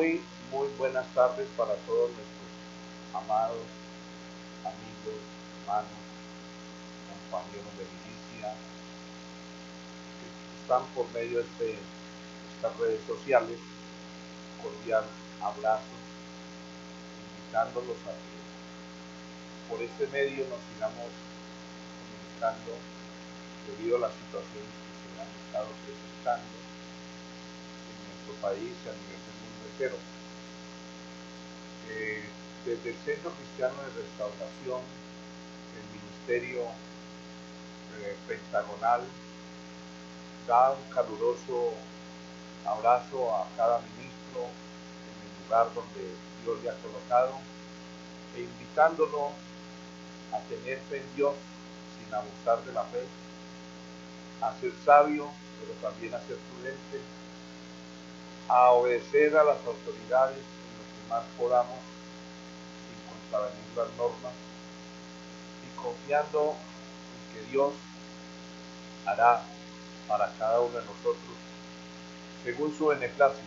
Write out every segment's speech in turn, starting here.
Muy buenas tardes para todos nuestros amados amigos, hermanos, compañeros de milicia que están por medio de estas redes sociales. Cordial abrazo, invitándolos a que por este medio nos sigamos comunicando debido a las situaciones que se han estado presentando en nuestro país y a nivel del mundo entero. Desde el Centro Cristiano de Restauración, el Ministerio Pentagonal da un caluroso abrazo a cada ministro en el lugar donde Dios le ha colocado e invitándolo a tener fe en Dios sin abusar de la fe, a ser sabio, pero también a ser prudente, a obedecer a las autoridades en lo que más podamos, sin contravenir las normas, y confiando en que Dios hará para cada uno de nosotros según su beneplácito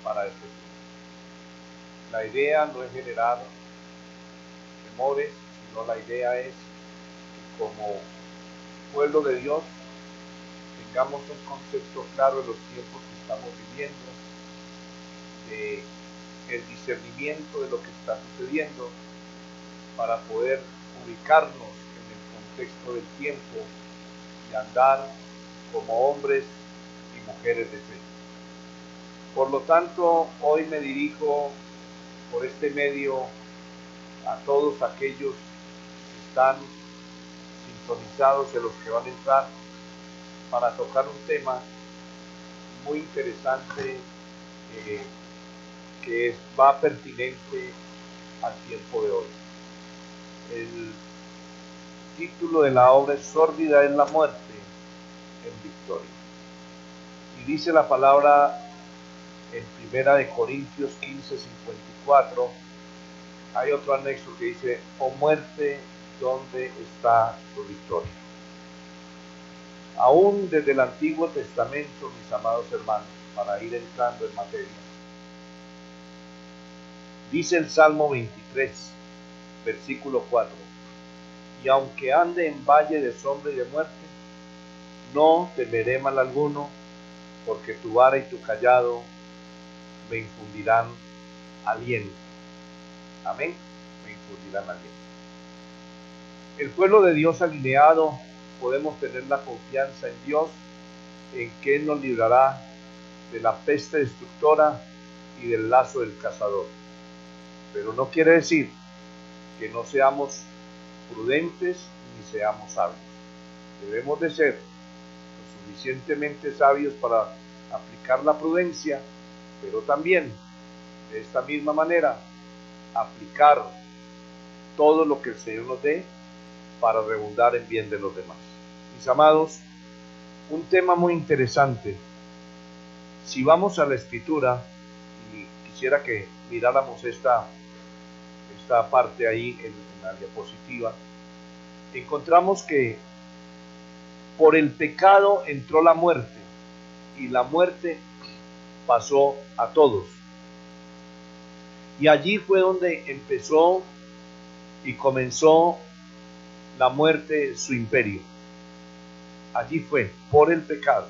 para este tiempo. La idea no es generar temores, sino la idea es que como pueblo de Dios tengamos un concepto claro de los tiempos que estamos viviendo, de el discernimiento de lo que está sucediendo, para poder ubicarnos en el contexto del tiempo y andar como hombres y mujeres de fe. Por lo tanto, hoy me dirijo por este medio a todos aquellos que están sintonizados, de los que van a entrar, para tocar un tema muy interesante que va pertinente al tiempo de hoy. El título de la obra es Sórdida es la muerte en victoria. Y dice la palabra en 1 Corintios 15:54, hay otro anexo que dice, oh muerte, ¿dónde está tu victoria? Aún desde el Antiguo Testamento, mis amados hermanos, para ir entrando en materia, dice el Salmo 23, versículo 4, y aunque ande en valle de sombra y de muerte, no temeré mal alguno, porque tu vara y tu cayado me infundirán aliento. Amén, me infundirán aliento. El pueblo de Dios alineado, podemos tener la confianza en Dios, en que Él nos librará de la peste destructora y del lazo del cazador. Pero no quiere decir que no seamos prudentes ni seamos sabios. Debemos de ser lo suficientemente sabios para aplicar la prudencia, pero también de esta misma manera aplicar todo lo que el Señor nos dé para redundar en bien de los demás. Mis amados, un tema muy interesante. Si vamos a la Escritura, y quisiera que miráramos esta parte ahí en la diapositiva, encontramos que por el pecado entró la muerte, y la muerte pasó a todos. Y allí fue donde empezó y comenzó la muerte, su imperio. Allí fue, por el pecado.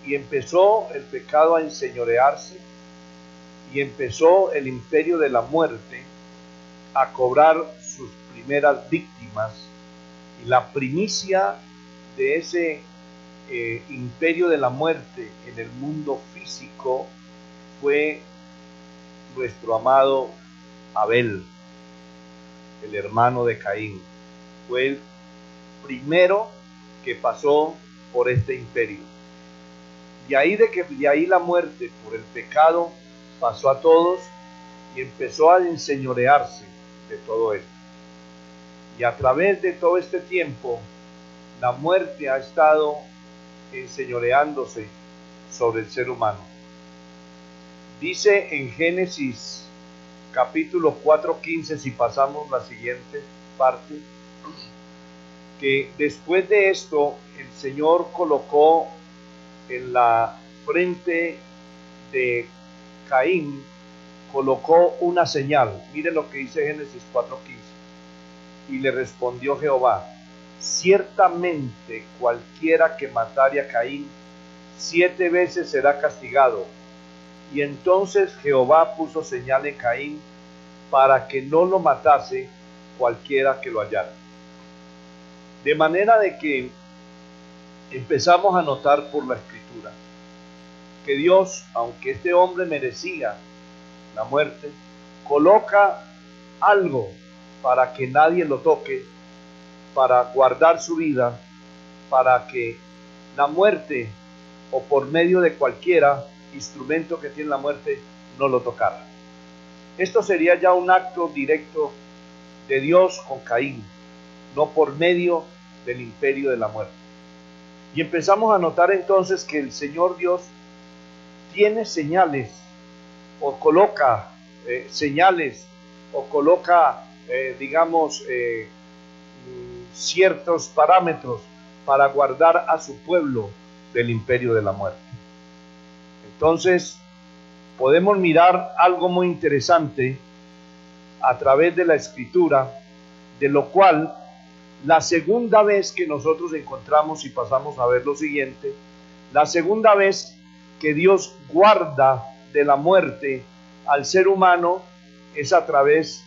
Y empezó el pecado a enseñorearse, y empezó el imperio de la muerte a cobrar sus primeras víctimas, y la primicia de ese imperio de la muerte en el mundo físico fue nuestro amado Abel, el hermano de Caín. Fue el primero que pasó por este imperio. De ahí la muerte por el pecado pasó a todos y empezó a enseñorearse de todo esto. Y a través de todo este tiempo, la muerte ha estado enseñoreándose sobre el ser humano. Dice en Génesis capítulo 4:15, si pasamos la siguiente parte, que después de esto el Señor colocó en la frente de Caín colocó una señal. Miren lo que dice Génesis 4:15. Y le respondió Jehová: ciertamente cualquiera que matare a Caín 7 veces será castigado. Y entonces Jehová puso señal en Caín para que no lo matase cualquiera que lo hallara. De manera de que empezamos a notar por la escritura que Dios, aunque este hombre merecía la muerte, coloca algo para que nadie lo toque, para guardar su vida, para que la muerte, o por medio de cualquiera instrumento que tiene la muerte, no lo tocara. Esto sería ya un acto directo de Dios con Caín, no por medio del imperio de la muerte. Y empezamos a notar entonces que el Señor Dios tiene señales, o coloca señales, o coloca, ciertos parámetros para guardar a su pueblo del imperio de la muerte. Entonces, podemos mirar algo muy interesante a través de la escritura, de lo cual la segunda vez que nosotros encontramos y pasamos a ver lo siguiente, la segunda vez que Dios guarda de la muerte al ser humano es a través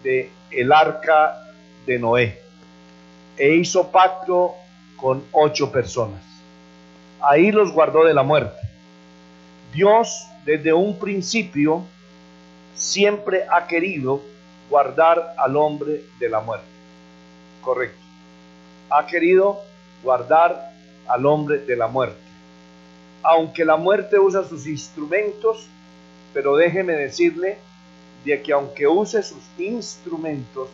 de el arca de Noé, e hizo pacto con 8 personas. Ahí los guardó de la muerte. Dios desde un principio siempre ha querido guardar al hombre de la muerte. Correcto. Ha querido guardar al hombre de la muerte. Aunque la muerte usa sus instrumentos, pero déjeme decirle de que aunque use sus instrumentos,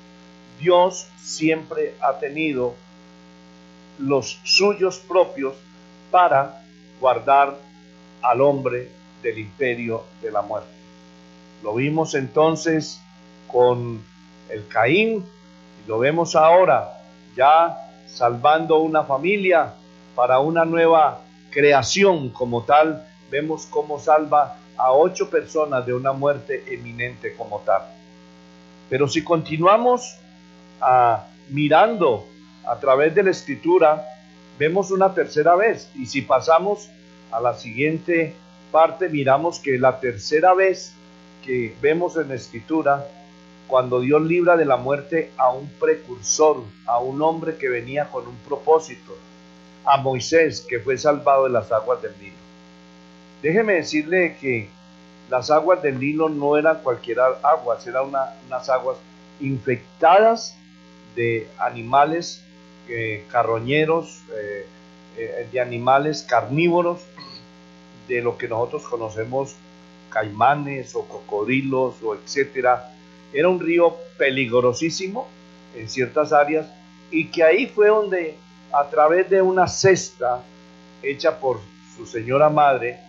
Dios siempre ha tenido los suyos propios para guardar al hombre del imperio de la muerte. Lo vimos entonces con el Caín, y lo vemos ahora ya salvando una familia para una nueva creación como tal. Vemos cómo salva a 8 personas de una muerte eminente como tal. Pero si continuamos mirando a través de la escritura, vemos una tercera vez, y si pasamos a la siguiente parte, miramos que la tercera vez que vemos en la escritura, cuando Dios libra de la muerte a un precursor, a un hombre que venía con un propósito, a Moisés, que fue salvado de las aguas del Nilo. Déjeme decirle que las aguas del Nilo no eran cualquier aguas, eran unas aguas infectadas de animales carroñeros, de animales carnívoros, de lo que nosotros conocemos caimanes o cocodrilos o etcétera. Era un río peligrosísimo en ciertas áreas, y que ahí fue donde, a través de una cesta hecha por su señora madre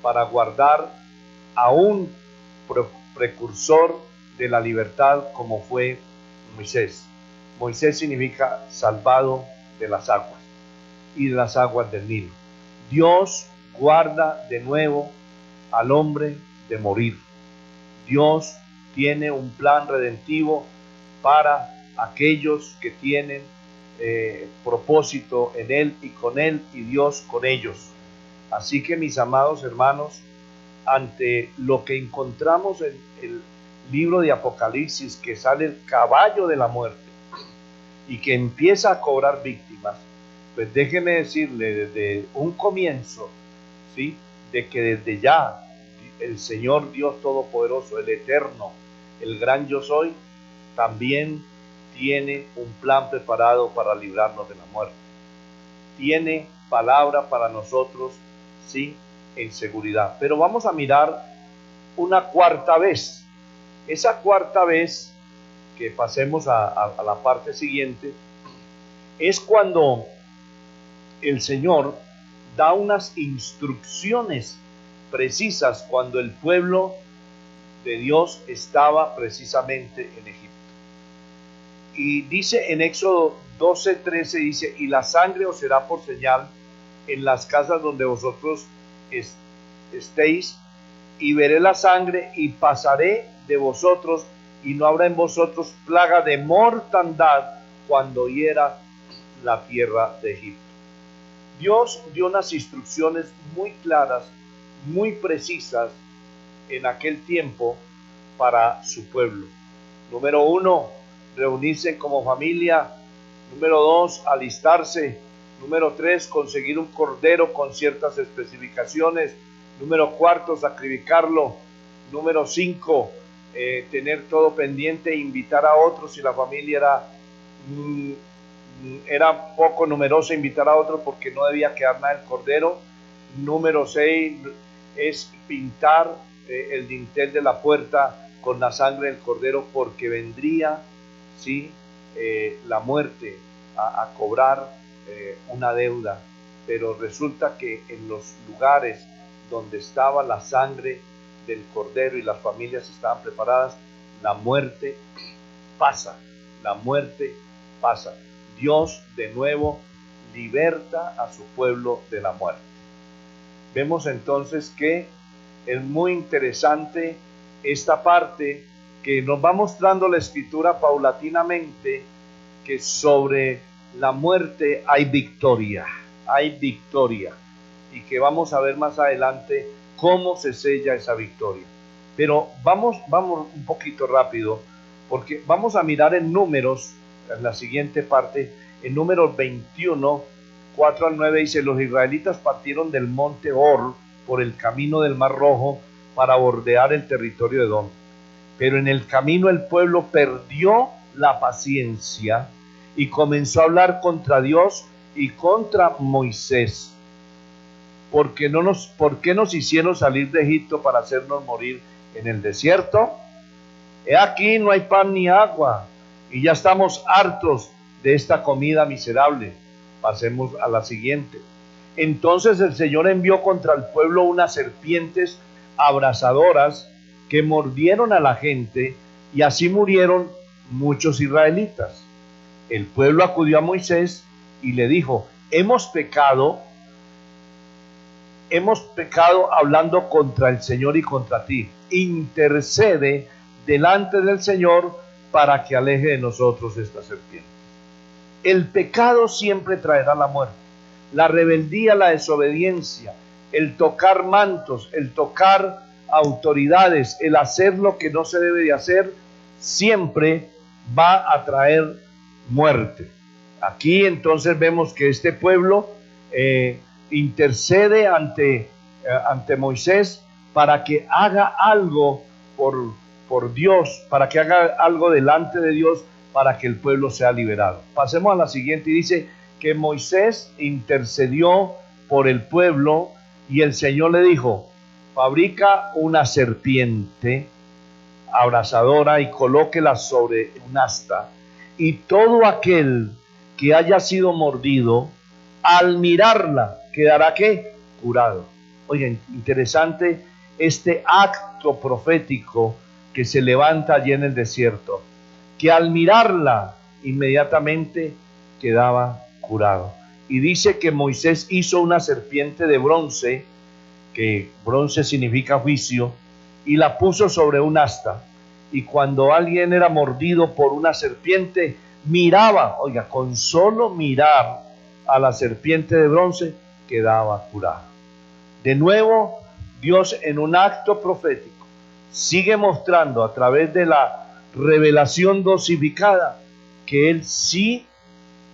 para guardar a un precursor de la libertad como fue Moisés. Moisés significa salvado de las aguas, y de las aguas del Nilo. Dios guarda de nuevo al hombre de morir. Dios tiene un plan redentivo para aquellos que tienen propósito en Él y con Él, y Dios con ellos. Así que, mis amados hermanos, ante lo que encontramos en el libro de Apocalipsis, que sale el caballo de la muerte y que empieza a cobrar víctimas, pues déjeme decirle desde un comienzo, ¿sí?, de que desde ya el Señor Dios Todopoderoso, el Eterno, el gran yo soy, también tiene un plan preparado para librarnos de la muerte. Tiene palabra para nosotros, sí, en seguridad. Pero vamos a mirar una cuarta vez. Esa cuarta vez, que pasemos a la parte siguiente, es cuando el Señor da unas instrucciones precisas cuando el pueblo de Dios estaba precisamente en Egipto. Y dice en Éxodo 12:13, dice: y la sangre os será por señal en las casas donde vosotros estéis, y veré la sangre y pasaré de vosotros, y no habrá en vosotros plaga de mortandad cuando hiera la tierra de Egipto. Dios dio unas instrucciones muy claras, muy precisas en aquel tiempo para su pueblo. Número 1, reunirse como familia. Número 2, alistarse. Número 3, conseguir un cordero con ciertas especificaciones. Número 4, sacrificarlo. Número 5, tener todo pendiente e invitar a otros si la familia era poco numerosa, invitar a otros porque no debía quedar nada del cordero. Número 6 es pintar el dintel de la puerta con la sangre del cordero, porque vendría, ¿sí?, la muerte a cobrar una deuda. Pero resulta que en los lugares donde estaba la sangre del cordero y las familias estaban preparadas, la muerte pasa, la muerte pasa. Dios de nuevo liberta a su pueblo de la muerte. Vemos entonces que es muy interesante esta parte que nos va mostrando la escritura paulatinamente, que sobre la muerte hay victoria, y que vamos a ver más adelante cómo se sella esa victoria. Pero vamos un poquito rápido, porque vamos a mirar en Números, en la siguiente parte, en Números 21, 4 al 9, dice: los israelitas partieron del monte Hor por el camino del Mar Rojo para bordear el territorio de Edom. Pero en el camino el pueblo perdió la paciencia y comenzó a hablar contra Dios y contra Moisés. ¿Por qué nos hicieron salir de Egipto para hacernos morir en el desierto? He aquí no hay pan ni agua, y ya estamos hartos de esta comida miserable. Pasemos a la siguiente. Entonces el Señor envió contra el pueblo unas serpientes abrasadoras que mordieron a la gente, y así murieron muchos israelitas. El pueblo acudió a Moisés y le dijo: hemos pecado hablando contra el Señor y contra ti. Intercede delante del Señor para que aleje de nosotros esta serpiente. El pecado siempre traerá la muerte. La rebeldía, la desobediencia, el tocar mantos, el tocar autoridades, el hacer lo que no se debe de hacer, siempre va a traer muerte. Aquí entonces vemos que este pueblo intercede ante Moisés para que haga algo por Dios, para que haga algo delante de Dios, para que el pueblo sea liberado. Pasemos a la siguiente, y dice que Moisés intercedió por el pueblo, y el Señor le dijo: fabrica una serpiente abrasadora y colóquela sobre un asta, y todo aquel que haya sido mordido, al mirarla, quedará ¿qué? Curado. Oigan, interesante este acto profético que se levanta allí en el desierto, que al mirarla inmediatamente quedaba curado. Y dice que Moisés hizo una serpiente de bronce, que bronce significa juicio, y la puso sobre un asta. Y cuando alguien era mordido por una serpiente, miraba, oiga, con solo mirar a la serpiente de bronce, quedaba curado. De nuevo, Dios, en un acto profético, sigue mostrando a través de la revelación dosificada que Él sí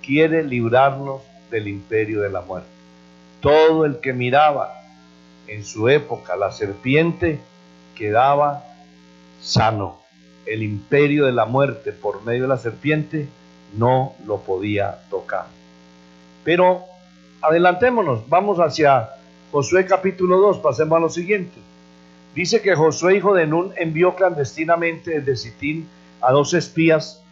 quiere librarnos del imperio de la muerte. Todo el que miraba en su época la serpiente quedaba sano. El imperio de la muerte por medio de la serpiente no lo podía tocar. Pero adelantémonos, vamos hacia Josué capítulo 2, pasemos a lo siguiente. Dice que Josué, hijo de Nun, envió clandestinamente desde Sitín a 2 espías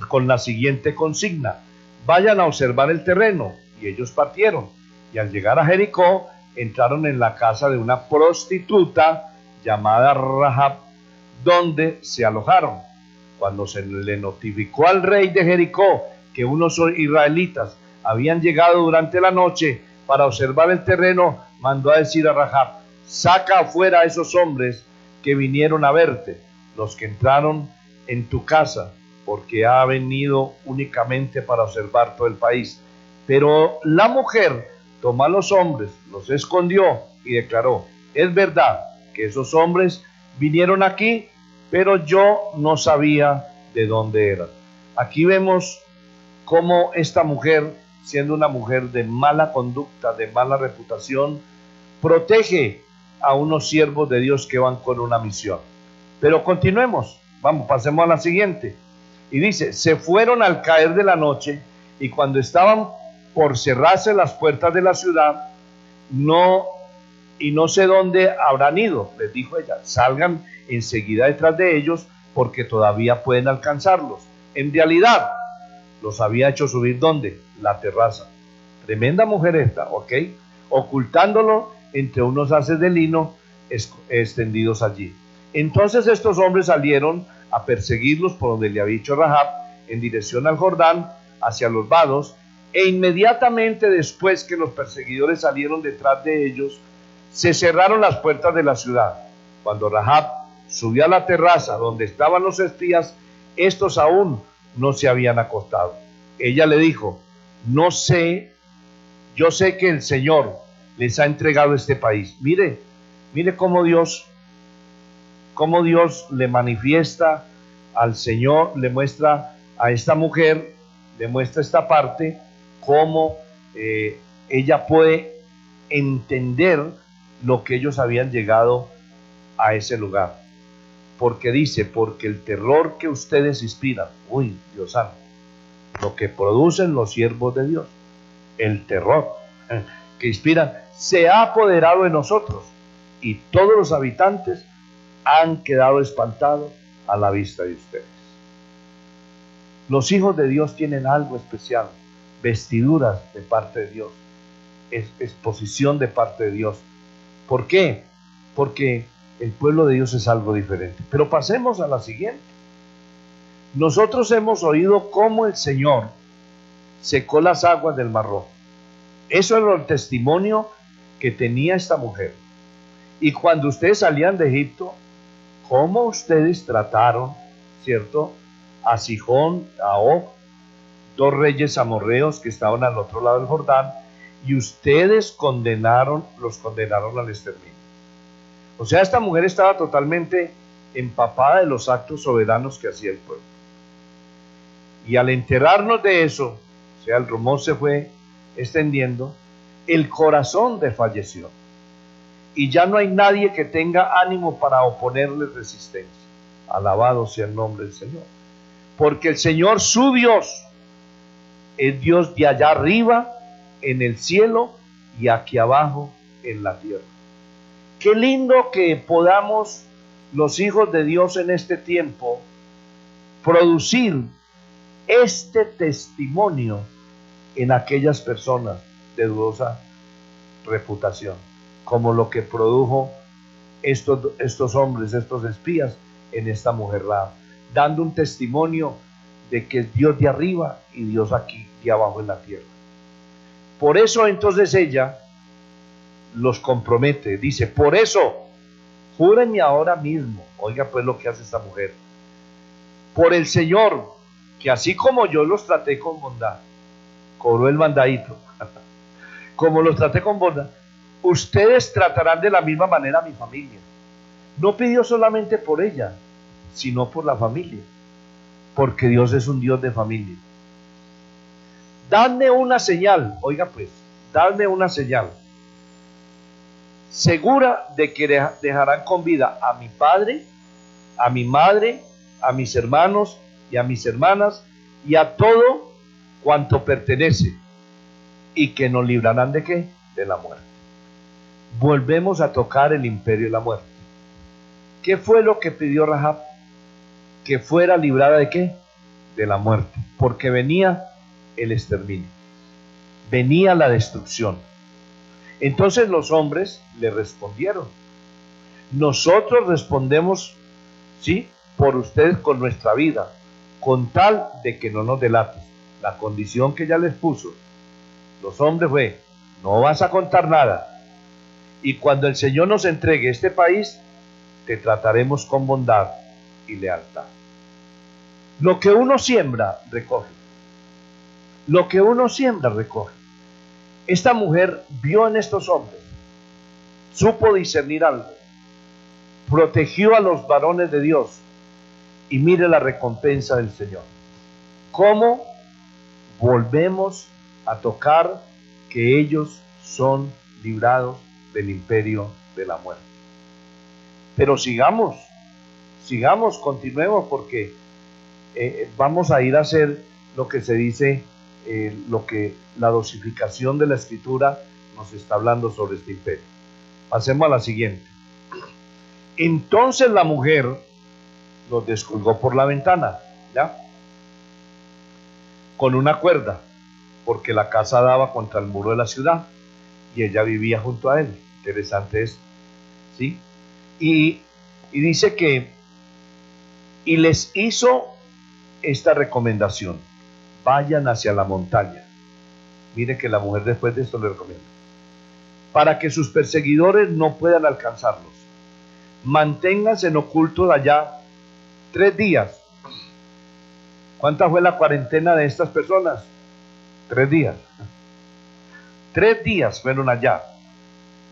con la siguiente consigna: vayan a observar el terreno. Y ellos partieron, y al llegar a Jericó, entraron en la casa de una prostituta llamada Rahab, donde se alojaron. Cuando se le notificó al rey de Jericó que unos israelitas habían llegado durante la noche para observar el terreno, mandó a decir a Rahab: saca afuera a esos hombres que vinieron a verte, los que entraron en tu casa, porque ha venido únicamente para observar todo el país. Pero la mujer tomó a los hombres, los escondió y declaró: es verdad que esos hombres vinieron aquí, pero yo no sabía de dónde eran. Aquí vemos cómo esta mujer, siendo una mujer de mala conducta, de mala reputación, protege a unos siervos de Dios que van con una misión. Pero continuemos, vamos, pasemos a la siguiente. Y dice: se fueron al caer de la noche, y cuando estaban por cerrarse las puertas de la ciudad, no sé dónde habrán ido, les dijo ella, salgan enseguida detrás de ellos, porque todavía pueden alcanzarlos. En realidad, los había hecho subir, ¿dónde? La terraza. Tremenda mujer esta, ¿ok? Ocultándolo entre unos haces de lino extendidos allí. Entonces estos hombres salieron a perseguirlos por donde le había dicho Rahab, en dirección al Jordán, hacia los vados, e inmediatamente después que los perseguidores salieron detrás de ellos, se cerraron las puertas de la ciudad. Cuando Rahab subió a la terraza donde estaban los espías, estos aún no se habían acostado. Ella le dijo: yo sé que el Señor les ha entregado este país. Mire cómo Dios le manifiesta al Señor, le muestra a esta mujer, le muestra esta parte, cómo ella puede entender lo que ellos habían llegado a ese lugar. Porque dice: porque el terror que ustedes inspiran, uy, Dios santo, lo que producen los siervos de Dios, el terror que inspiran, se ha apoderado de nosotros, y todos los habitantes han quedado espantados a la vista de ustedes. Los hijos de Dios tienen algo especial: vestiduras de parte de Dios, exposición de parte de Dios. ¿Por qué? Porque el pueblo de Dios es algo diferente. Pero pasemos a la siguiente. Nosotros hemos oído cómo el Señor secó las aguas del Mar Rojo. Eso era el testimonio que tenía esta mujer. Y cuando ustedes salían de Egipto, cómo ustedes trataron, ¿cierto?, a Sihón, a Og, dos reyes amorreos que estaban al otro lado del Jordán, y ustedes los condenaron al exterminio. O sea, esta mujer estaba totalmente empapada de los actos soberanos que hacía el pueblo. Y al enterarnos de eso, o sea, el rumor se fue extendiendo, el corazón desfalleció. Y ya no hay nadie que tenga ánimo para oponerle resistencia. Alabado sea el nombre del Señor. Porque el Señor, su Dios, es Dios de allá arriba, en el cielo, y aquí abajo, en la tierra. Qué lindo que podamos, los hijos de Dios en este tiempo, producir este testimonio en aquellas personas de dudosa reputación, como lo que produjo estos hombres, estos espías, en esta mujer Rahab, dando un testimonio de que es Dios de arriba y Dios aquí de abajo en la tierra. Por eso entonces ella los compromete, dice: por eso, júrenme ahora mismo. Oiga pues lo que hace esta mujer: por el Señor, que así como yo los traté con bondad, cobró el mandadito, como los traté con bondad, ustedes tratarán de la misma manera a mi familia. No pidió solamente por ella, sino por la familia, porque Dios es un Dios de familia. Dadme una señal, oiga pues, dadme una señal segura de que dejarán con vida a mi padre, a mi madre, a mis hermanos y a mis hermanas, y a todo cuanto pertenece, y que nos librarán ¿de qué? De la muerte. Volvemos a tocar el imperio de la muerte. ¿Qué fue lo que pidió Rahab? Que fuera librada ¿de qué? De la muerte, porque venía el exterminio, venía la destrucción. Entonces los hombres le respondieron: nosotros respondemos, sí, por ustedes con nuestra vida, con tal de que no nos delates. La condición que ella les puso los hombres fue: no vas a contar nada, Y cuando el Señor nos entregue este país, te trataremos con bondad y lealtad. Lo que uno siembra, recoge. Lo que uno siembra, recoge. Esta mujer vio en estos hombres, supo discernir algo, protegió a los varones de Dios, y mire la recompensa del Señor. ¿Cómo volvemos a tocar que ellos son librados del imperio de la muerte? Pero sigamos, continuemos, porque vamos a ir a hacer lo que se dice, lo que la dosificación de la escritura nos está hablando sobre este imperio. Pasemos a la siguiente. Entonces la mujer los descolgó por la ventana, ¿ya? Con una cuerda, porque la casa daba contra el muro de la ciudad y ella vivía junto a él. Interesante esto, ¿sí? Y dice que, y les hizo esta recomendación: vayan hacia la montaña. Mire que la mujer después de esto le recomienda: para que sus perseguidores no puedan alcanzarlos. Manténganse en oculto de allá 3 días. ¿Cuánta fue la cuarentena de estas personas? 3 días. 3 días fueron allá.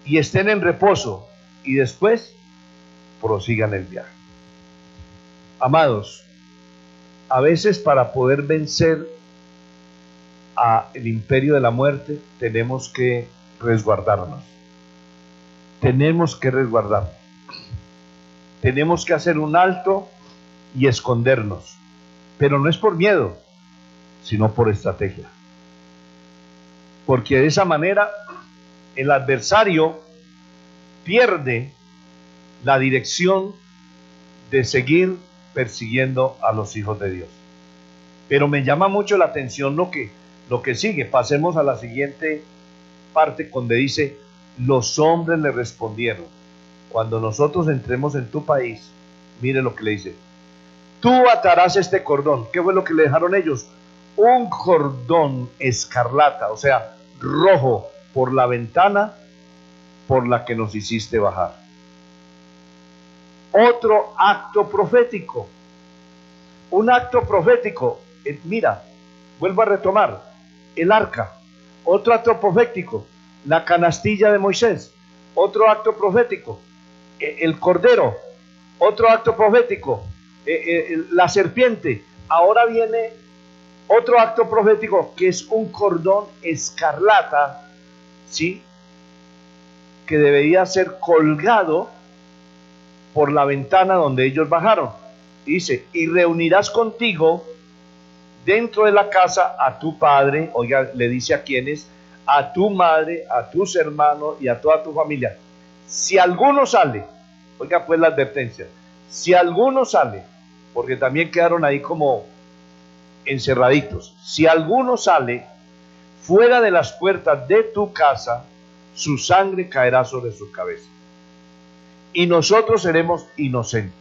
Y estén en reposo. Y después prosigan el viaje. Amados, a veces para poder vencer al imperio de la muerte tenemos que resguardarnos. Tenemos que resguardarnos. Tenemos que hacer un alto y escondernos. Pero no es por miedo, sino por estrategia. Porque de esa manera el adversario pierde la dirección de seguir persiguiendo a los hijos de Dios. Pero me llama mucho la atención lo que sigue. Pasemos a la siguiente parte, donde dice: los hombres le respondieron. Cuando nosotros entremos en tu país, mire lo que le dice: tú atarás este cordón. ¿Qué fue lo que le dejaron ellos? Un cordón escarlata, o sea, rojo, por la ventana por la que nos hiciste bajar. Otro acto profético. Un acto profético. Mira, vuelvo a retomar. El arca. Otro acto profético. La canastilla de Moisés. Otro acto profético. El cordero. Otro acto profético. La serpiente. Ahora viene otro acto profético, que es un cordón escarlata, ¿sí?, que debería ser colgado por la ventana donde ellos bajaron. Dice: y reunirás contigo dentro de la casa a tu padre. Oiga, le dice a quienes: a tu madre, a tus hermanos y a toda tu familia. Si alguno sale, oiga pues la advertencia, si alguno sale, porque también quedaron ahí como encerraditos. Si alguno sale fuera de las puertas de tu casa, su sangre caerá sobre su cabeza, y nosotros seremos inocentes.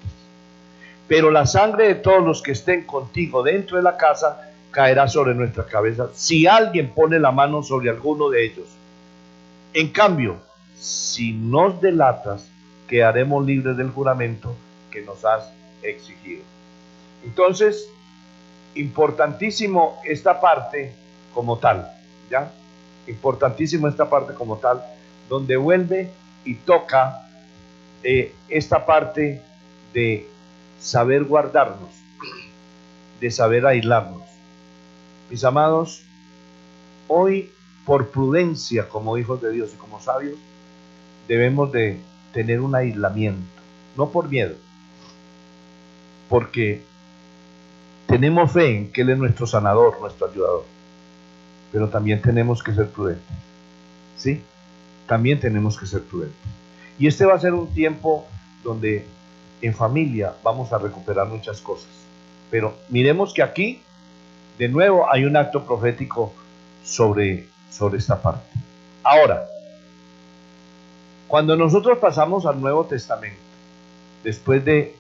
Pero la sangre de todos los que estén contigo dentro de la casa caerá sobre nuestra cabeza, si alguien pone la mano sobre alguno de ellos. En cambio, si nos delatas, quedaremos libres del juramento que nos has exigido. Entonces, importantísimo esta parte como tal, ¿ya? Importantísimo esta parte como tal, donde vuelve y toca esta parte de saber guardarnos, de saber aislarnos. Mis amados, hoy, por prudencia como hijos de Dios y como sabios, debemos de tener un aislamiento, no por miedo, porque tenemos fe en que Él es nuestro sanador, nuestro ayudador, pero también tenemos que ser prudentes, ¿sí? También tenemos que ser prudentes. Y este va a ser un tiempo donde en familia vamos a recuperar muchas cosas. Pero miremos que aquí, de nuevo, hay un acto profético sobre esta parte. Ahora, cuando nosotros pasamos al Nuevo Testamento, después de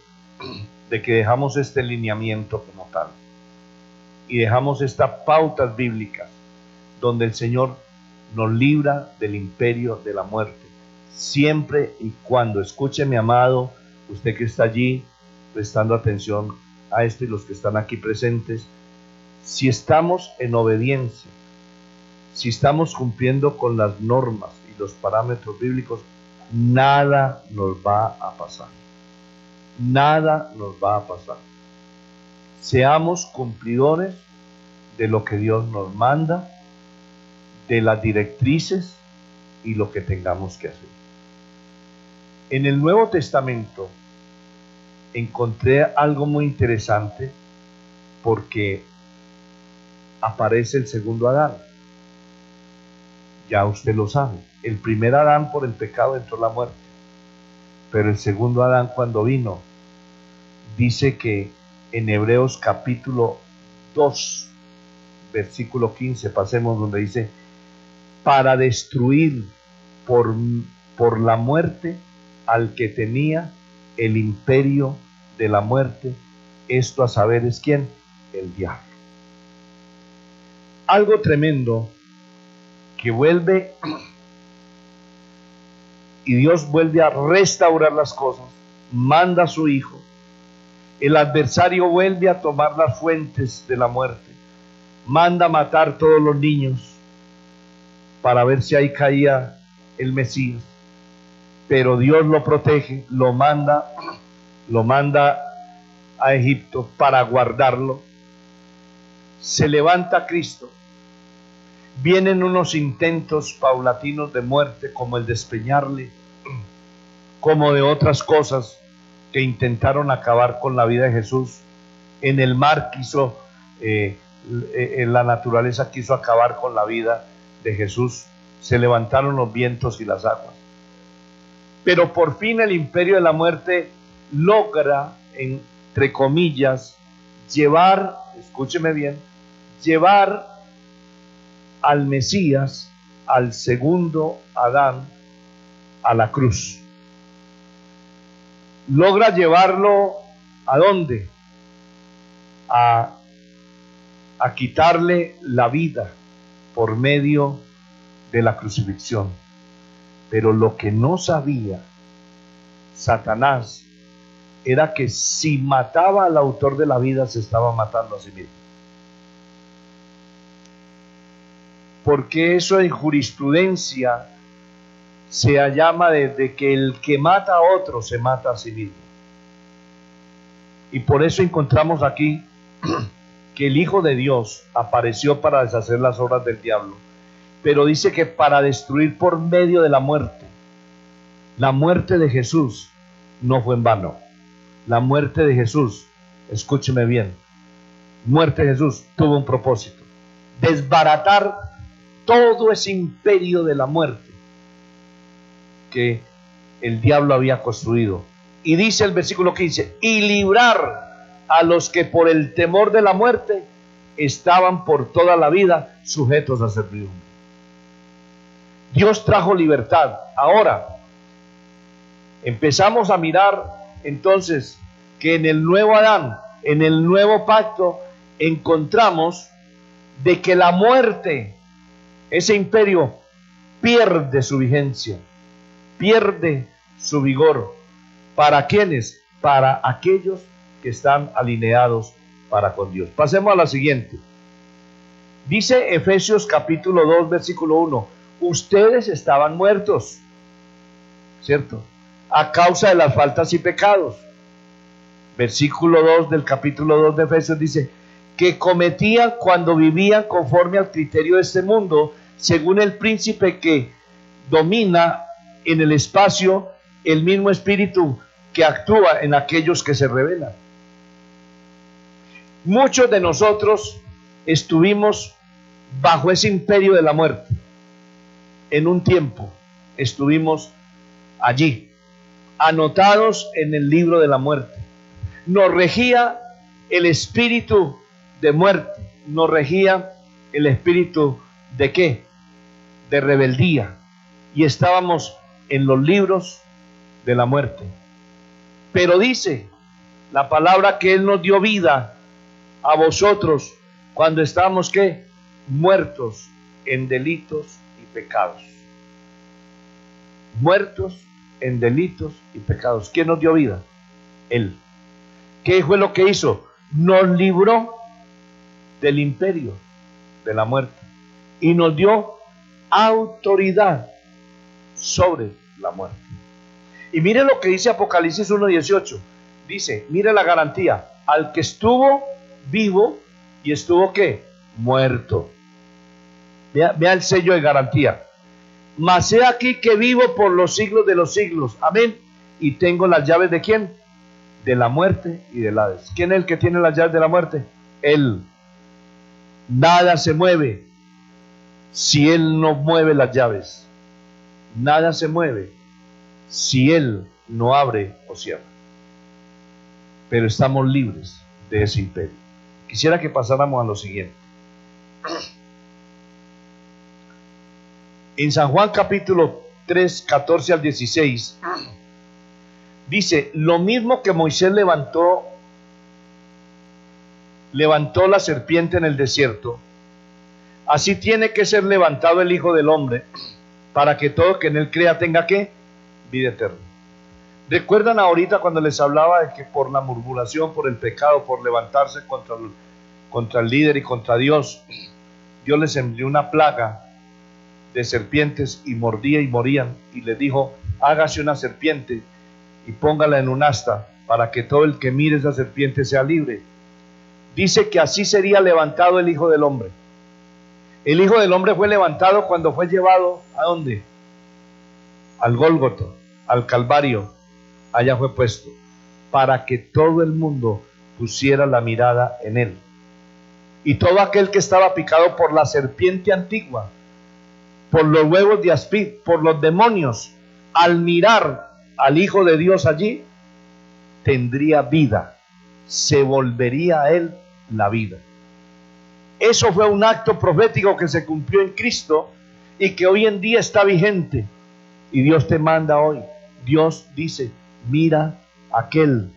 que dejamos este lineamiento como tal, y dejamos estas pautas bíblicas, donde el Señor nos libra del imperio de la muerte, siempre y cuando escuche, mi amado, usted que está allí prestando atención a esto y los que están aquí presentes, si estamos en obediencia, si estamos cumpliendo con las normas y los parámetros bíblicos, nada nos va a pasar. Nada nos va a pasar. Seamos cumplidores de lo que Dios nos manda, de las directrices y lo que tengamos que hacer. En el Nuevo Testamento encontré algo muy interesante porque aparece el segundo Adán. Ya usted lo sabe. El primer Adán por el pecado entró la muerte. Pero el segundo Adán cuando vino, dice que en Hebreos capítulo 2, versículo 15, pasemos donde dice, para destruir por la muerte al que tenía el imperio de la muerte, esto a saber es ¿quién? El diablo. Algo tremendo que vuelve y Dios vuelve a restaurar las cosas, manda a su hijo, el adversario vuelve a tomar las fuentes de la muerte, manda a matar todos los niños para ver si ahí caía el Mesías, pero Dios lo protege, lo manda a Egipto para guardarlo. Se levanta Cristo, vienen unos intentos paulatinos de muerte, como el despeñarle, como de otras cosas que intentaron acabar con la vida de Jesús. En el mar quiso, en la naturaleza quiso acabar con la vida de Jesús. Se levantaron los vientos y las aguas. Pero por fin el imperio de la muerte logra, entre comillas, llevar, escúcheme bien, llevar al Mesías, al segundo Adán, a la cruz. Logra llevarlo ¿a dónde? A quitarle la vida por medio de la crucifixión. Pero lo que no sabía Satanás era que si mataba al autor de la vida, se estaba matando a sí mismo. Porque eso en jurisprudencia se llama de que el que mata a otro se mata a sí mismo. Y por eso encontramos aquí que el Hijo de Dios apareció para deshacer las obras del diablo, pero dice que para destruir por medio de la muerte. La muerte de Jesús no fue en vano. La muerte de Jesús, escúcheme bien, muerte de Jesús tuvo un propósito: desbaratar todo ese imperio de la muerte que el diablo había construido. Y dice el versículo 15, y librar a los que por el temor de la muerte estaban por toda la vida sujetos a servidumbre. Dios trajo libertad. Ahora empezamos a mirar entonces que en el nuevo Adán, en el nuevo pacto, encontramos de que la muerte, ese imperio, pierde su vigencia, pierde su vigor. ¿Para quiénes? Para aquellos que están alineados para con Dios. Pasemos a la siguiente. Dice Efesios capítulo 2, versículo 1, ustedes estaban muertos, ¿cierto?, a causa de las faltas y pecados. Versículo 2 del capítulo 2 de Efesios dice, que cometían cuando vivían conforme al criterio de este mundo, según el príncipe que domina en el espacio, el mismo espíritu que actúa en aquellos que se rebelan. Muchos de nosotros estuvimos bajo ese imperio de la muerte. En un tiempo estuvimos allí, anotados en el libro de la muerte. Nos regía el espíritu de muerte, nos regía el espíritu ¿de qué? De rebeldía. Y estábamos en los libros de la muerte. Pero dice la palabra que Él nos dio vida a vosotros cuando estábamos ¿qué? Muertos en delitos y pecados. muertos en delitos y pecados. ¿Quién nos dio vida? Él. ¿Qué fue lo que hizo? Nos libró del imperio de la muerte y nos dio autoridad sobre la muerte. Y mire lo que dice Apocalipsis 1:18. Dice, mire la garantía, al que estuvo vivo y estuvo ¿qué? Muerto. Vea el sello de garantía. Mas he aquí que vivo por los siglos de los siglos. Amén. Y tengo las llaves ¿de quién? De la muerte y del Hades. ¿Quién es el que tiene las llaves de la muerte? Él. Nada se mueve si Él no mueve las llaves. Nada se mueve si Él no abre o cierra. Pero estamos libres de ese imperio. Quisiera que pasáramos a lo siguiente. En San Juan capítulo 3, 14 al 16, dice, lo mismo que Moisés levantó la serpiente en el desierto, así tiene que ser levantado el Hijo del Hombre, para que todo que en él crea tenga ¿qué? Vida eterna. ¿Recuerdan ahorita cuando les hablaba de que por la murmuración, por el pecado, por levantarse contra el líder y contra Dios, Dios les envió una plaga de serpientes y mordía y morían, y les dijo, hágase una serpiente y póngala en un asta para que todo el que mire esa serpiente sea libre? Dice que así sería levantado el Hijo del Hombre. El Hijo del Hombre fue levantado cuando fue llevado ¿a dónde? Al Gólgota, al Calvario. Allá fue puesto para que todo el mundo pusiera la mirada en él. Y todo aquel que estaba picado por la serpiente antigua, por los huevos de Aspid, por los demonios, al mirar al Hijo de Dios allí, tendría vida, se volvería a él la vida. Eso fue un acto profético que se cumplió en Cristo y que hoy en día está vigente. Y Dios te manda hoy. Dios dice, mira aquel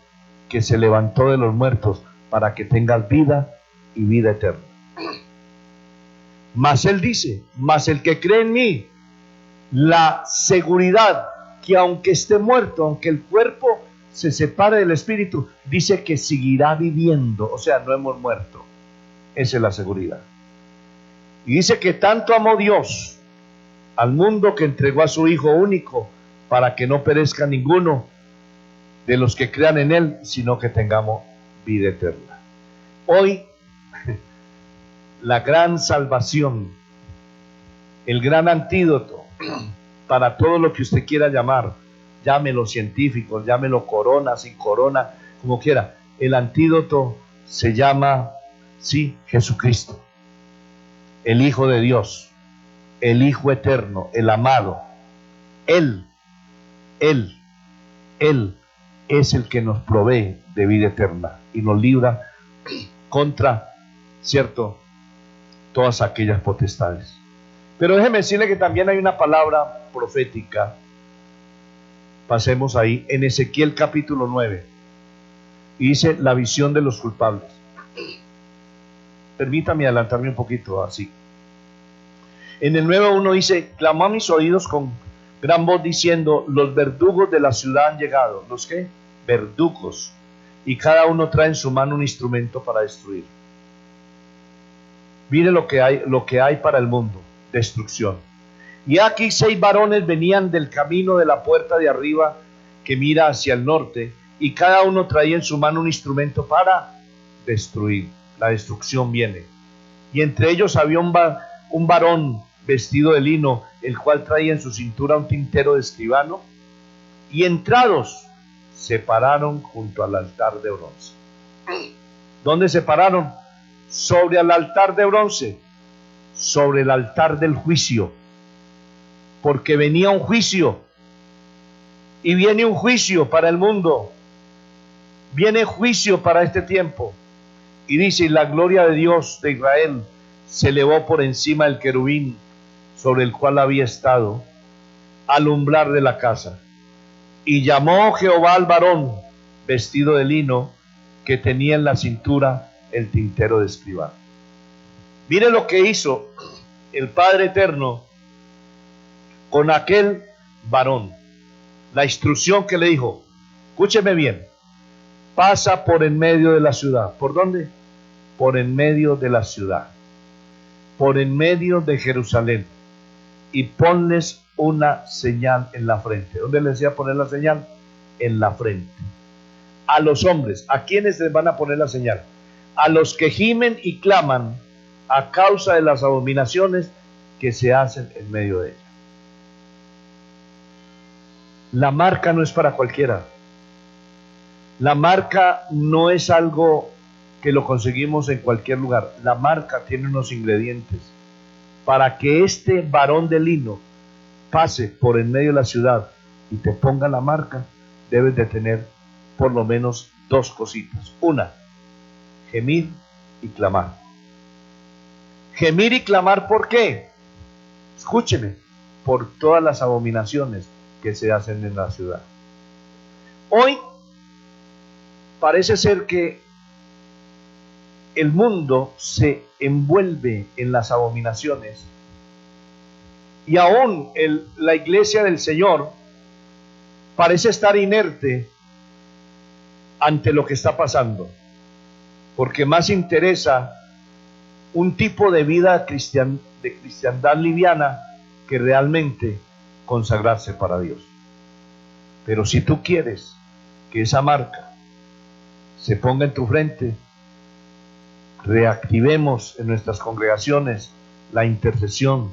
que se levantó de los muertos para que tengas vida y vida eterna. Mas Él dice, mas el que cree en mí, la seguridad que aunque esté muerto, aunque el cuerpo se separe del espíritu, dice que seguirá viviendo, o sea, no hemos muerto. Esa es la seguridad. Y dice que tanto amó Dios al mundo que entregó a su Hijo único para que no perezca ninguno de los que crean en Él, sino que tengamos vida eterna. Hoy, la gran salvación, el gran antídoto para todo lo que usted quiera llamar, llámelo científicos, llámelo corona, sin corona, como quiera, el antídoto se llama, sí, Jesucristo, el Hijo de Dios, el Hijo eterno, el amado. Él es el que nos provee de vida eterna y nos libra contra, cierto, todas aquellas potestades. Pero déjeme decirle que también hay una palabra profética. Pasemos ahí, en Ezequiel capítulo 9, y dice la visión de los culpables. Permítame adelantarme un poquito así. En el 9:1 dice, clamó a mis oídos con gran voz diciendo, los verdugos de la ciudad han llegado. ¿Los qué? Verdugos. Y cada uno trae en su mano un instrumento para destruir. Mire lo que hay para el mundo, destrucción. Y aquí 6 varones venían del camino de la puerta de arriba que mira hacia el norte, y cada uno traía en su mano un instrumento para destruir. La destrucción viene. Y entre ellos había un varón vestido de lino, el cual traía en su cintura un tintero de escribano, y entrados se pararon junto al altar de bronce. ¿Dónde se pararon? Sobre el altar de bronce, sobre el altar del juicio, porque venía un juicio, y viene un juicio para el mundo, viene juicio para este tiempo. Y dice, la gloria de Dios de Israel se elevó por encima del querubín sobre el cual había estado, al umbral de la casa. Y llamó Jehová al varón vestido de lino que tenía en la cintura el tintero de escribano. Mire lo que hizo el Padre Eterno con aquel varón. La instrucción que le dijo, escúcheme bien, pasa por en medio de la ciudad. ¿Por dónde? Por en medio de la ciudad, por en medio de Jerusalén, y ponles una señal en la frente. ¿Dónde le decía poner la señal? En la frente. A los hombres, ¿a quiénes les van a poner la señal? A los que gimen y claman a causa de las abominaciones que se hacen en medio de ella. La marca no es para cualquiera. La marca no es algo que lo conseguimos en cualquier lugar. La marca tiene unos ingredientes. Para que este varón de lino pase por en medio de la ciudad y te ponga la marca, debes de tener por lo menos dos cositas. Una, gemir y clamar. Gemir y clamar, ¿por qué? Escúcheme, por todas las abominaciones que se hacen en la ciudad. Hoy parece ser que el mundo se envuelve en las abominaciones y aún la iglesia del Señor parece estar inerte ante lo que está pasando, porque más interesa un tipo de vida de cristiandad liviana que realmente consagrarse para Dios. Pero si tú quieres que esa marca se ponga en tu frente, reactivemos en nuestras congregaciones la intercesión,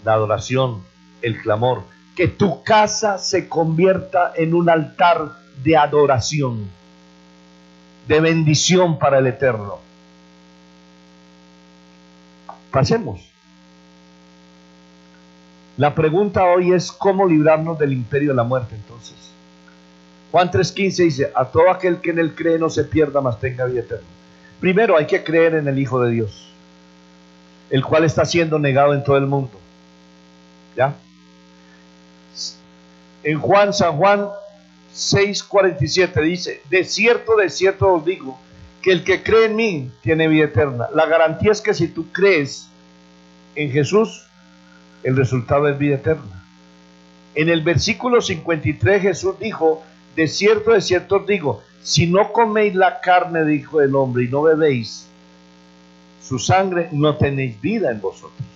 la adoración, el clamor, que tu casa se convierta en un altar de adoración, de bendición para el Eterno. Pasemos. La pregunta hoy es cómo librarnos del imperio de la muerte. Entonces, Juan 3:15 dice, a todo aquel que en él cree no se pierda, mas tenga vida eterna. Primero hay que creer en el Hijo de Dios, el cual está siendo negado en todo el mundo. ¿Ya? En San Juan 6:47 dice, de cierto os digo, que el que cree en mí tiene vida eterna. La garantía es que si tú crees en Jesús, el resultado es vida eterna. En el versículo 53 Jesús dijo, de cierto os digo, si no coméis la carne del Hijo del Hombre y no bebéis su sangre, no tenéis vida en vosotros.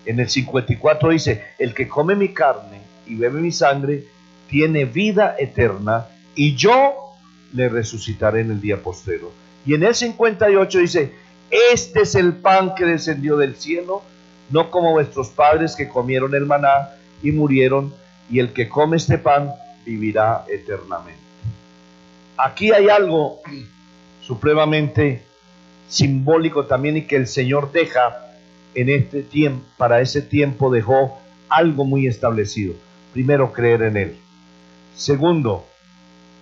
En el 54 dice, el que come mi carne y bebe mi sangre, tiene vida eterna, y yo le resucitaré en el día postrero. Y en el 58 dice, este es el pan que descendió del cielo, no como vuestros padres que comieron el maná y murieron, y el que come este pan vivirá eternamente. Aquí hay algo supremamente simbólico también, y que el Señor deja en este tiempo, para ese tiempo dejó algo muy establecido. Primero, creer en Él. Segundo,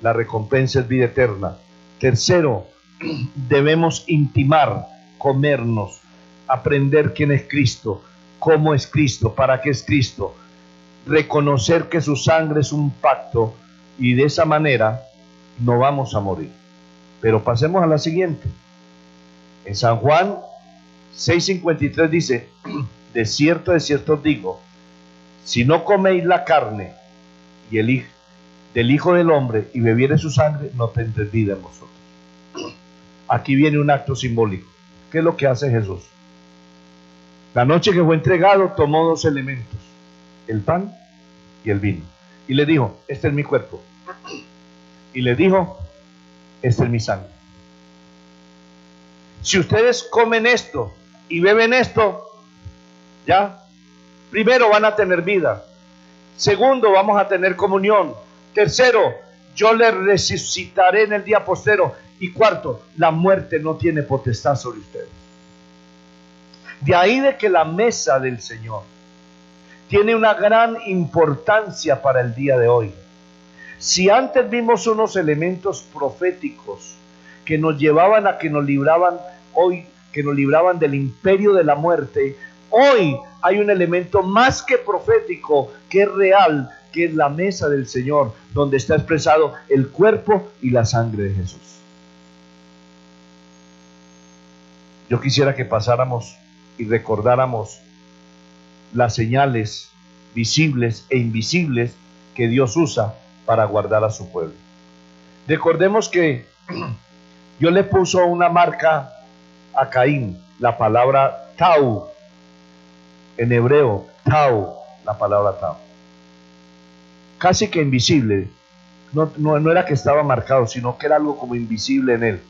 la recompensa es vida eterna. Tercero, debemos intimar, comernos, aprender quién es Cristo, cómo es Cristo, para qué es Cristo, reconocer que su sangre es un pacto, y de esa manera no vamos a morir. Pero pasemos a la siguiente. En San Juan 6:53 dice, de cierto os digo, si no coméis la carne y del Hijo del Hombre y bebiereis su sangre, no tendréis vida en vosotros. Aquí viene un acto simbólico. ¿Qué es lo que hace Jesús? La noche que fue entregado, tomó dos elementos, el pan y el vino, y le dijo, este es mi cuerpo, y le dijo, este es mi sangre. Si ustedes comen esto y beben esto, ya, primero van a tener vida. Segundo, vamos a tener comunión. Tercero, yo les resucitaré en el día postrero. Y cuarto, la muerte no tiene potestad sobre ustedes. De ahí de que la mesa del Señor tiene una gran importancia para el día de hoy. Si antes vimos unos elementos proféticos que nos llevaban a que nos libraban hoy, que nos libraban del imperio de la muerte, hoy hay un elemento más que profético, que es real, que es la mesa del Señor, donde está expresado el cuerpo y la sangre de Jesús. Yo quisiera que pasáramos y recordáramos las señales visibles e invisibles que Dios usa para guardar a su pueblo. Recordemos que Dios le puso una marca a Caín, la palabra Tau, en hebreo, Tau, la palabra Tau. Casi que invisible, no era que estaba marcado, sino que era algo como invisible en él.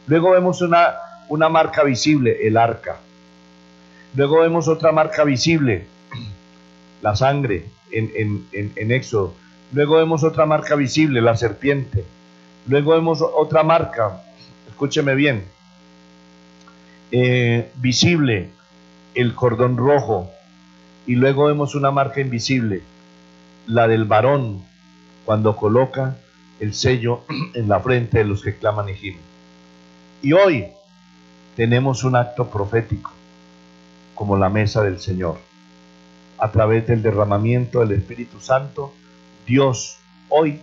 Luego vemos una marca visible, el arca. Luego vemos otra marca visible, la sangre, en Éxodo. Luego vemos otra marca visible, la serpiente. Luego vemos otra marca, escúcheme bien, visible, el cordón rojo. Y luego vemos una marca invisible, la del varón, cuando coloca el sello en la frente de los que claman y gimen. Y hoy tenemos un acto profético, como la mesa del Señor. A través del derramamiento del Espíritu Santo, Dios hoy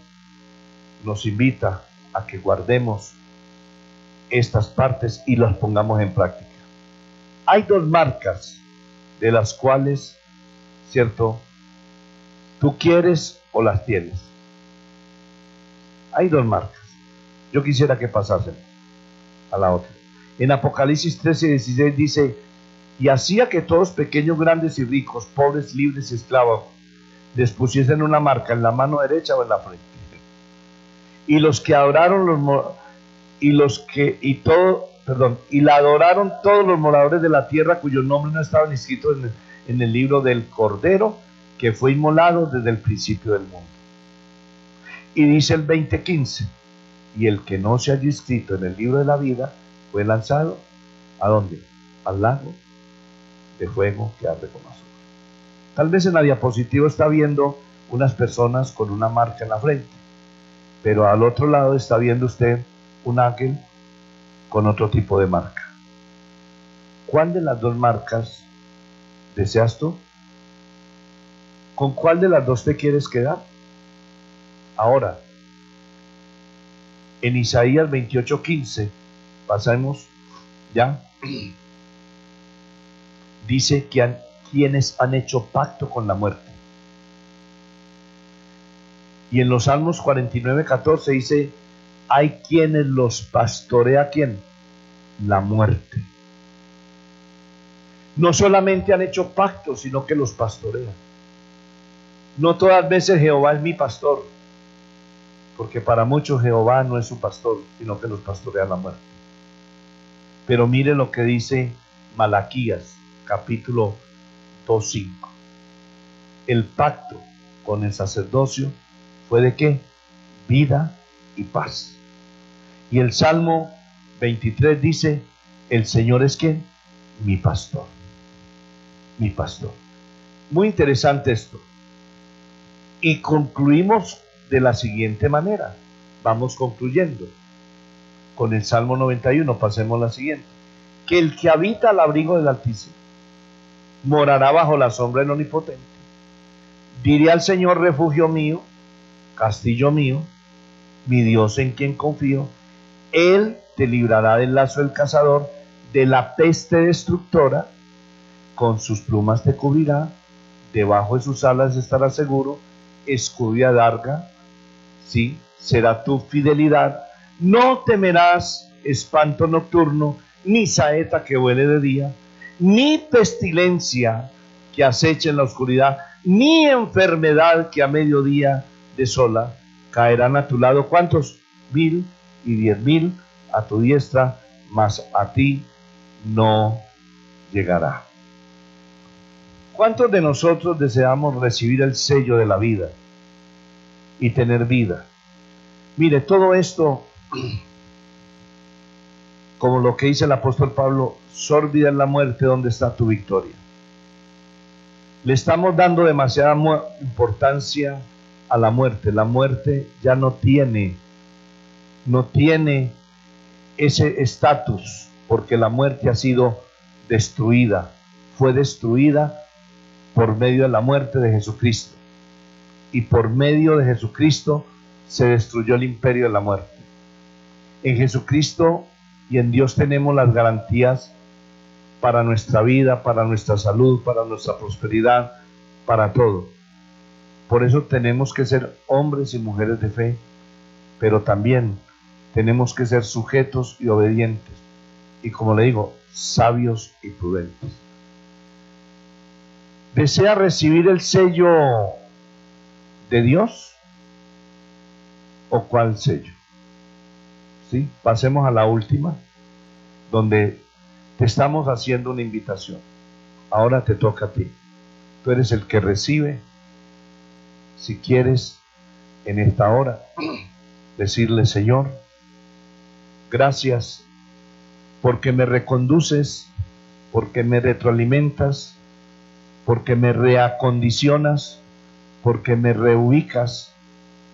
nos invita a que guardemos estas partes y las pongamos en práctica. Hay dos marcas de las cuales, ¿cierto?, tú quieres o las tienes. Hay dos marcas. Yo quisiera que pasasen a la otra. En Apocalipsis 13:16 dice: y hacía que todos, pequeños, grandes y ricos, pobres, libres y esclavos, les pusiesen una marca en la mano derecha o en la frente. Y los que adoraron y la adoraron todos los moradores de la tierra cuyos nombres no estaban inscritos en el libro del Cordero, que fue inmolado desde el principio del mundo. Y dice el 20:15: y el que no se haya inscrito en el libro de la vida fue lanzado, ¿a dónde? Al lago de fuego que arde con azufre. Tal vez en la diapositiva está viendo unas personas con una marca en la frente, pero al otro lado está viendo usted un ángel con otro tipo de marca. ¿Cuál de las dos marcas deseas tú? ¿Con cuál de las dos te quieres quedar? Ahora, en Isaías 28:15, pasamos ya, dice que quienes han hecho pacto con la muerte. Y en los Salmos 49:14 dice: hay quienes los pastorea, ¿quién? La muerte. No solamente han hecho pacto, sino que los pastorea. No todas veces Jehová es mi pastor, porque para muchos Jehová no es su pastor, sino que los pastorea la muerte. Pero mire lo que dice Malaquías, capítulo 2:5. El pacto con el sacerdocio fue de ¿qué? Vida y paz. Y el Salmo 23 dice: el Señor es ¿quién? Mi pastor. Mi pastor. Muy interesante esto. Y concluimos de la siguiente manera. Vamos concluyendo con el Salmo 91. Pasemos a la siguiente. Que el que habita al abrigo del Altísimo morará bajo la sombra del Omnipotente. Diré al Señor: refugio mío, castillo mío, mi Dios en quien confío. Él te librará del lazo del cazador, de la peste destructora. Con sus plumas te cubrirá, debajo de sus alas estarás seguro. Escudo y adarga, sí, será tu fidelidad. No temerás espanto nocturno, ni saeta que vuele de día, ni pestilencia que aceche en la oscuridad, ni enfermedad que a mediodía desola. Caerán a tu lado, ¿cuántos? 1,000 y 10,000 a tu diestra, mas a ti no llegará. ¿Cuántos de nosotros deseamos recibir el sello de la vida y tener vida? Mire, todo esto, como lo que dice el apóstol Pablo: sórbida es la muerte, ¿dónde está tu victoria? Le estamos dando demasiada importancia a la muerte. La muerte ya no tiene ese estatus, porque la muerte ha sido destruida. Fue destruida por medio de la muerte de Jesucristo. Y por medio de Jesucristo se destruyó el imperio de la muerte. En Jesucristo y en Dios tenemos las garantías para nuestra vida, para nuestra salud, para nuestra prosperidad, para todo. Por eso tenemos que ser hombres y mujeres de fe, pero también tenemos que ser sujetos y obedientes, y como le digo, sabios y prudentes. ¿Desea recibir el sello de Dios? ¿O cuál sello? ¿Sí? Pasemos a la última, donde te estamos haciendo una invitación. Ahora te toca a ti. Tú eres el que recibe. Si quieres, en esta hora, decirle: Señor, gracias porque me reconduces, porque me retroalimentas, porque me reacondicionas, porque me reubicas,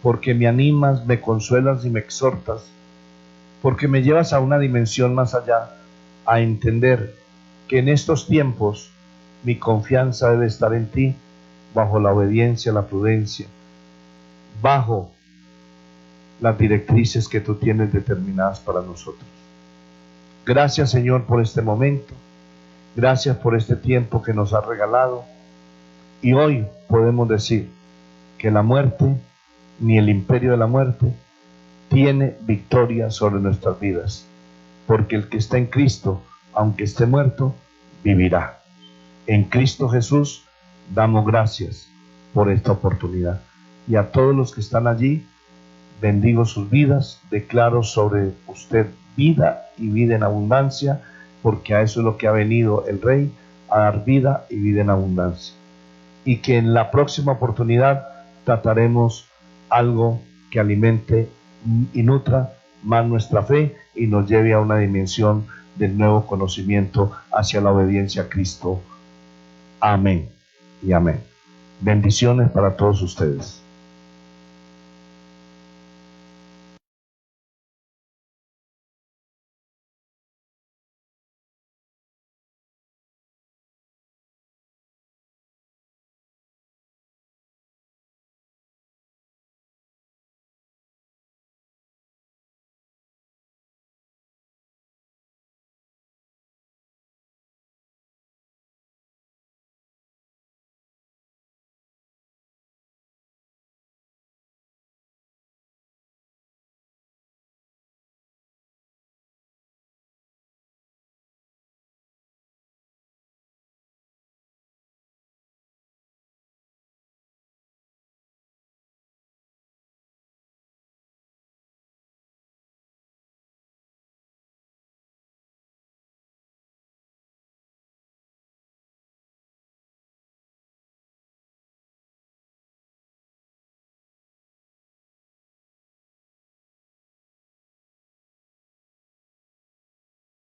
porque me animas, me consuelas y me exhortas, porque me llevas a una dimensión más allá, a entender que en estos tiempos mi confianza debe estar en ti, bajo la obediencia, la prudencia, bajo las directrices que tú tienes determinadas para nosotros. Gracias, Señor, por este momento. Gracias por este tiempo que nos has regalado. Y hoy podemos decir que la muerte, ni el imperio de la muerte, tiene victoria sobre nuestras vidas. Porque el que está en Cristo, aunque esté muerto, vivirá. En Cristo Jesús damos gracias por esta oportunidad. Y a todos los que están allí, bendigo sus vidas, declaro sobre usted vida y vida en abundancia, porque a eso es lo que ha venido el Rey, a dar vida y vida en abundancia. Y que en la próxima oportunidad trataremos algo que alimente y nutra más nuestra fe y nos lleve a una dimensión del nuevo conocimiento hacia la obediencia a Cristo. Amén y amén. Bendiciones para todos ustedes.